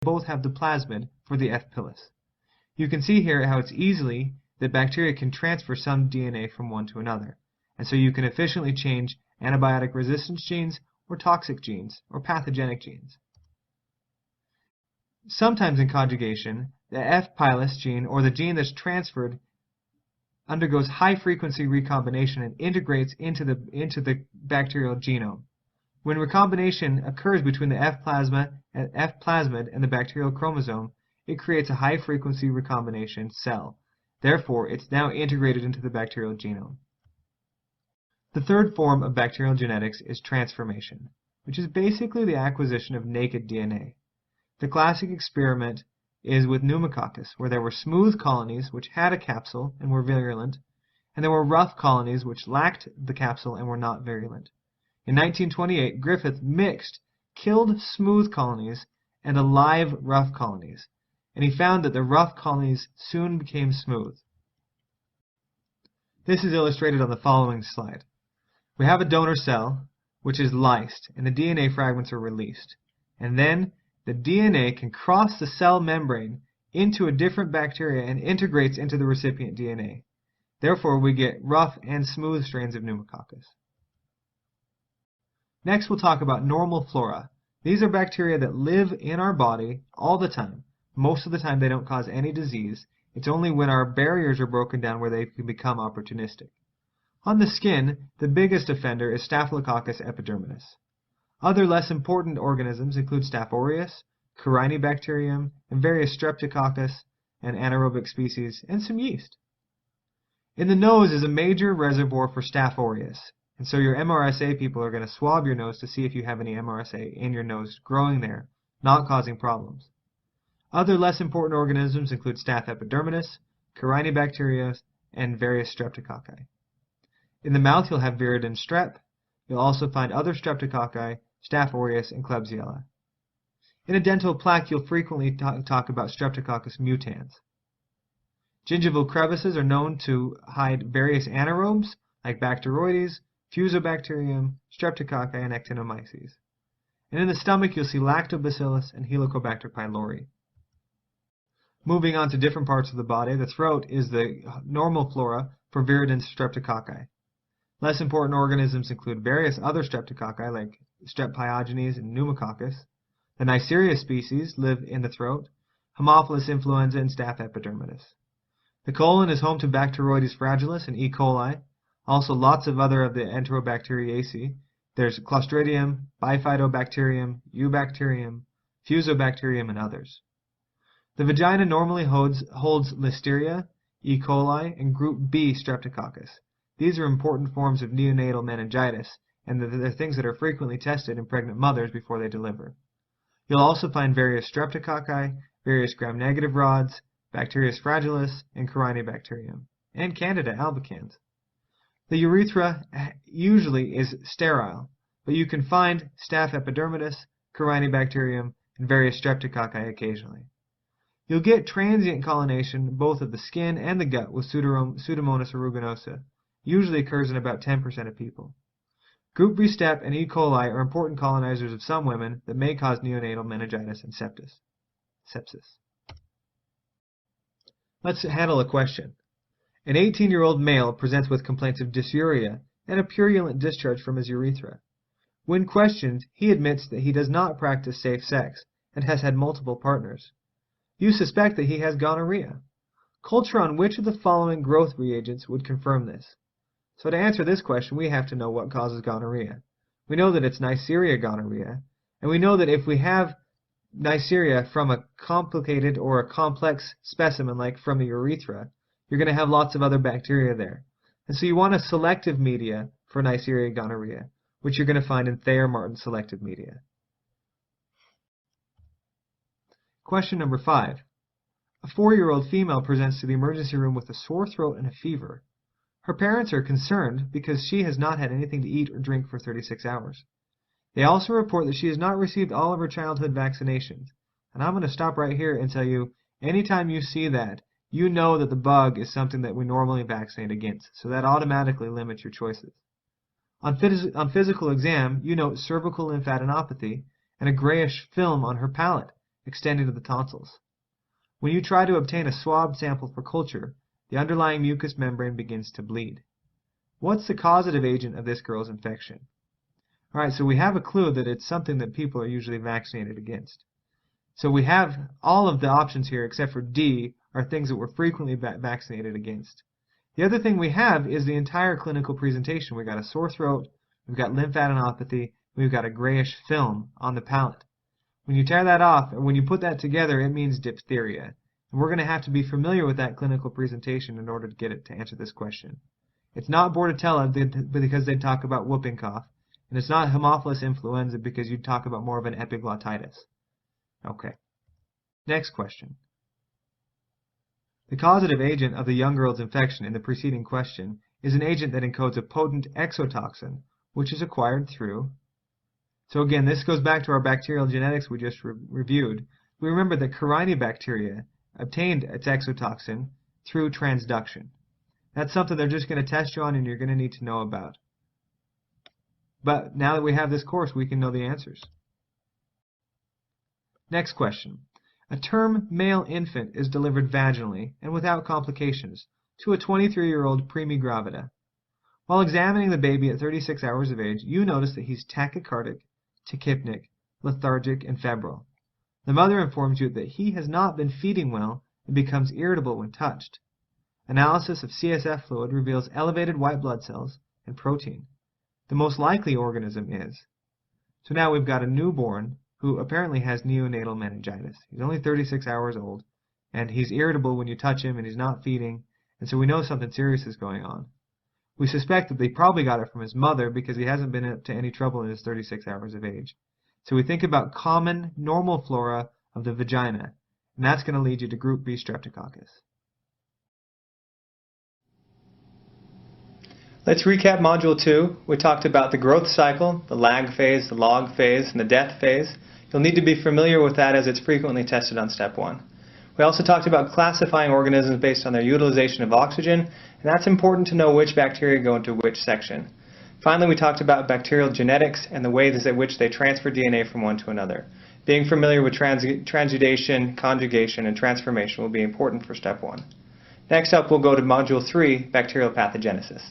both have the plasmid for the F. pilus. You can see here how it's easily that bacteria can transfer some DNA from one to another, and so you can efficiently change antibiotic resistance genes or toxic genes or pathogenic genes. Sometimes in conjugation, the F. pilus gene or the gene that's transferred undergoes high-frequency recombination and integrates into the bacterial genome. When recombination occurs between the F. plasmid and the bacterial chromosome, it creates a high-frequency recombination cell. Therefore, it's now integrated into the bacterial genome. The third form of bacterial genetics is transformation, which is basically the acquisition of naked DNA. The classic experiment is with pneumococcus, where there were smooth colonies which had a capsule and were virulent, and there were rough colonies which lacked the capsule and were not virulent. In 1928, Griffith mixed killed smooth colonies and alive rough colonies, and he found that the rough colonies soon became smooth. This is illustrated on the following slide. We have a donor cell, which is lysed, and the DNA fragments are released. And then the DNA can cross the cell membrane into a different bacteria and integrates into the recipient DNA. Therefore, we get rough and smooth strains of pneumococcus. Next, we'll talk about normal flora. These are bacteria that live in our body all the time. Most of the time, they don't cause any disease. It's only when our barriers are broken down where they can become opportunistic. On the skin, the biggest offender is Staphylococcus epidermidis. Other less important organisms include Staph aureus, Corynebacterium, and various Streptococcus and anaerobic species, and some yeast. In the nose is a major reservoir for Staph aureus, and so your MRSA people are going to swab your nose to see if you have any MRSA in your nose growing there, not causing problems. Other less important organisms include Staph epidermidis, Corynebacteria, and various Streptococci. In the mouth you'll have Viridin strep. You'll also find other Streptococci, Staph aureus, and Klebsiella. In a dental plaque you'll frequently talk about Streptococcus mutans. Gingival crevices are known to hide various anaerobes like Bacteroides, Fusobacterium, Streptococci, and Actinomyces. And in the stomach you'll see Lactobacillus and Helicobacter pylori. Moving on to different parts of the body, the throat is the normal flora for Viridin streptococci. Less important organisms include various other streptococci like Strep pyogenes and pneumococcus. The Neisseria species live in the throat, Haemophilus influenza, and Staph epidermidis. The colon is home to Bacteroides fragilis and E. coli, also lots of other of the Enterobacteriaceae. There's Clostridium, Bifidobacterium, Eubacterium, Fusobacterium, and others. The vagina normally holds Listeria, E. coli, and group B Streptococcus. These are important forms of neonatal meningitis, and they're things that are frequently tested in pregnant mothers before they deliver. You'll also find various Streptococci, various gram-negative rods, Bacterius fragilis, and Corynebacterium, and Candida albicans. The urethra usually is sterile, but you can find Staph epidermidis, Corynebacterium, and various Streptococci occasionally. You'll get transient colonization both of the skin and the gut with Pseudomonas aeruginosa. Usually occurs in about 10% of people. Group B Step and E. coli are important colonizers of some women that may cause neonatal meningitis and sepsis. Let's handle a question. An 18-year-old male presents with complaints of dysuria and a purulent discharge from his urethra. When questioned, he admits that he does not practice safe sex and has had multiple partners. You suspect that he has gonorrhea. Culture on which of the following growth reagents would confirm this? So to answer this question, we have to know what causes gonorrhea. We know that it's Neisseria gonorrhea, and we know that if we have Neisseria from a complicated or a complex specimen like from the urethra, you're going to have lots of other bacteria there. And so you want a selective media for Neisseria gonorrhea, which you're going to find in Thayer-Martin selective media. Question number 5. A 4-year-old female presents to the emergency room with a sore throat and a fever. Her parents are concerned because she has not had anything to eat or drink for 36 hours. They also report that she has not received all of her childhood vaccinations. And I'm going to stop right here and tell you, anytime you see that, you know that the bug is something that we normally vaccinate against, so that automatically limits your choices. On physical exam, you note cervical lymphadenopathy and a grayish film on her palate, extending to the tonsils. When you try to obtain a swab sample for culture, the underlying mucous membrane begins to bleed. What's the causative agent of this girl's infection? Alright, so we have a clue that it's something that people are usually vaccinated against. So we have all of the options here except for D are things that we're frequently vaccinated against. The other thing we have is the entire clinical presentation. We've got a sore throat, we've got lymphadenopathy, we've got a grayish film on the palate. When you tear that off, or when you put that together, it means diphtheria. And we're going to have to be familiar with that clinical presentation in order to get it to answer this question. It's not Bordetella because they talk about whooping cough, and it's not Haemophilus influenza because you'd talk about more of an epiglottitis. Okay. Next question. The causative agent of the young girl's infection in the preceding question is an agent that encodes a potent exotoxin, which is acquired through... So again, this goes back to our bacterial genetics we just reviewed. We remember that Corynebacteria obtained its exotoxin through transduction. That's something they're just going to test you on and you're going to need to know about. But now that we have this course, we can know the answers. Next question. A term male infant is delivered vaginally and without complications to a 23-year-old preemie gravida. While examining the baby at 36 hours of age, you notice that he's tachycardic, tachypnic, lethargic, and febrile. The mother informs you that he has not been feeding well and becomes irritable when touched. Analysis of CSF fluid reveals elevated white blood cells and protein. The most likely organism is. So now we've got a newborn who apparently has neonatal meningitis. He's only 36 hours old, and he's irritable when you touch him, and he's not feeding, and so we know something serious is going on. We suspect that they probably got it from his mother because he hasn't been up to any trouble in his 36 hours of age. So we think about common, normal flora of the vagina, and that's going to lead you to group B streptococcus. Let's recap Module 2. We talked about the growth cycle, the lag phase, the log phase, and the death phase. You'll need to be familiar with that as it's frequently tested on Step 1. We also talked about classifying organisms based on their utilization of oxygen, and that's important to know which bacteria go into which section. Finally, we talked about bacterial genetics and the ways in which they transfer DNA from one to another. Being familiar with transudation, conjugation, and transformation will be important for Step 1. Next up, we'll go to Module 3, bacterial pathogenesis.